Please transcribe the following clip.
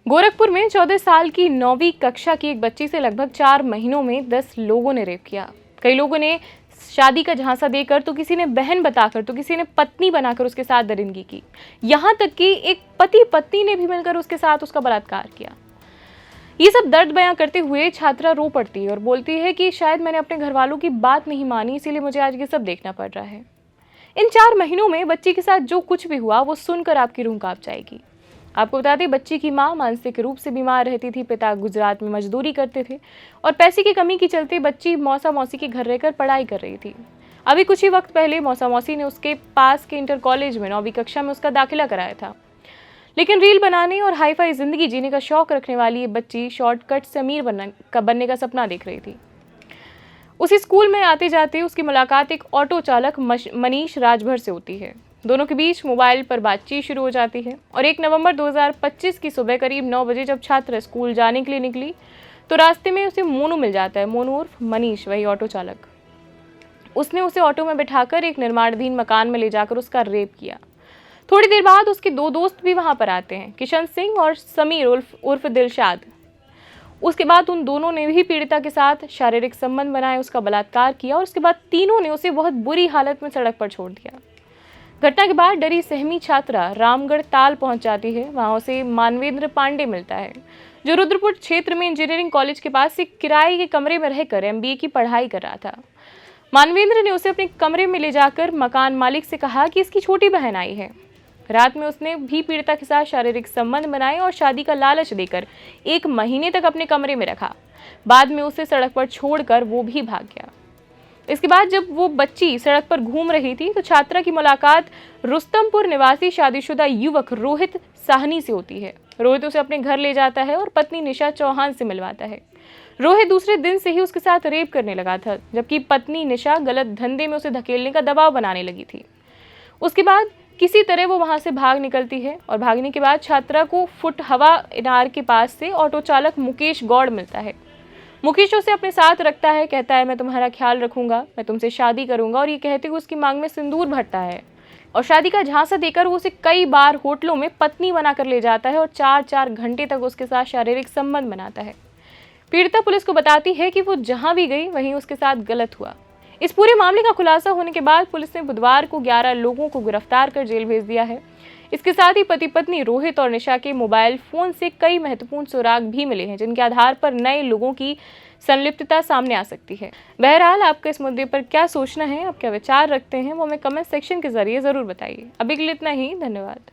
गोरखपुर में 14 साल की 9वीं कक्षा की एक बच्ची से लगभग 4 महीनों में 10 लोगों ने रेप किया। कई लोगों ने शादी का झांसा देकर, तो किसी ने बहन बताकर, तो किसी ने पत्नी बनाकर उसके साथ दरिंदगी की। यहाँ तक कि एक पति पत्नी ने भी मिलकर उसके साथ उसका बलात्कार किया। ये सब दर्द बयां करते हुए छात्रा रो पड़ती है और बोलती है कि शायद मैंने अपने घर वालों की बात नहीं मानी, इसीलिए मुझे आज ये सब देखना पड़ रहा है। इन 4 महीनों में बच्ची के साथ जो कुछ भी हुआ वो सुनकर आपकी रूह कांप जाएगी। आपको बता दें, बच्ची की मां मानसिक रूप से बीमार रहती थी, पिता गुजरात में मजदूरी करते थे और पैसे की कमी के चलते बच्ची मौसा मौसी के घर रहकर पढ़ाई कर रही थी। अभी कुछ ही वक्त पहले मौसा मौसी ने उसके पास के इंटर कॉलेज में 9वीं कक्षा में उसका दाखिला कराया था। लेकिन रील बनाने और हाईफाई जिंदगी जीने का शौक रखने वाली ये बच्ची शॉर्टकट से अमीर बनने का सपना देख रही थी। उसी स्कूल में आते जाते उसकी मुलाकात एक ऑटो चालक मनीष राजभर से होती है। दोनों के बीच मोबाइल पर बातचीत शुरू हो जाती है और 1 नवंबर 2025 की सुबह करीब 9 बजे जब छात्र स्कूल जाने के लिए निकली तो रास्ते में उसे मोनू मिल जाता है। मोनू उर्फ मनीष, वही ऑटो चालक। उसने उसे ऑटो में बिठाकर एक निर्माणाधीन मकान में ले जाकर उसका रेप किया। थोड़ी देर बाद उसके 2 दोस्त भी वहां पर आते हैं, किशन सिंह और समीर उर्फ दिलशाद। उसके बाद उन दोनों ने भी पीड़िता के साथ शारीरिक संबंध बनाए, उसका बलात्कार किया और उसके बाद तीनों ने उसे बहुत बुरी हालत में सड़क पर छोड़ दिया। घटना के बाद डरी सहमी छात्रा रामगढ़ ताल पहुंच जाती है। वहां उसे मानवेंद्र पांडे मिलता है, जो रुद्रपुर क्षेत्र में इंजीनियरिंग कॉलेज के पास एक किराए के कमरे में रहकर MBA की पढ़ाई कर रहा था। मानवेंद्र ने उसे अपने कमरे में ले जाकर मकान मालिक से कहा कि इसकी छोटी बहन आई है। रात में उसने भी पीड़िता के साथ शारीरिक संबंध बनाए और शादी का लालच देकर 1 महीने तक अपने कमरे में रखा। बाद में उसे सड़क पर छोड़कर वो भी भाग गया। इसके बाद जब वो बच्ची सड़क पर घूम रही थी तो छात्रा की मुलाकात रुस्तमपुर निवासी शादीशुदा युवक रोहित साहनी से होती है। रोहित उसे अपने घर ले जाता है और पत्नी निशा चौहान से मिलवाता है। रोहित दूसरे दिन से ही उसके साथ रेप करने लगा था, जबकि पत्नी निशा गलत धंधे में उसे धकेलने का दबाव बनाने लगी थी। उसके बाद किसी तरह वो वहां से भाग निकलती है और भागने के बाद छात्रा को फुट हवा इनार के पास से ऑटो चालक मुकेश गौड़ मिलता है। मुकेश उसे अपने साथ रखता है, कहता है मैं तुम्हारा ख्याल रखूंगा, मैं तुमसे शादी करूंगा, और ये कहते हुए उसकी मांग में सिंदूर भरता है और शादी का झांसा देकर वो उसे कई बार होटलों में पत्नी बनाकर ले जाता है और 4-4 घंटे तक उसके साथ शारीरिक संबंध बनाता है। पीड़िता पुलिस को बताती है कि वो जहां भी गई वहीं उसके साथ गलत हुआ। इस पूरे मामले का खुलासा होने के बाद पुलिस ने बुधवार को 11 लोगों को गिरफ्तार कर जेल भेज दिया है। इसके साथ ही पति पत्नी रोहित और निशा के मोबाइल फोन से कई महत्वपूर्ण सुराग भी मिले हैं, जिनके आधार पर नए लोगों की संलिप्तता सामने आ सकती है। बहरहाल, आपका इस मुद्दे पर क्या सोचना है, आप क्या विचार रखते हैं, वो हमें कमेंट सेक्शन के जरिए जरूर बताइए। अभी के लिए इतना ही, धन्यवाद।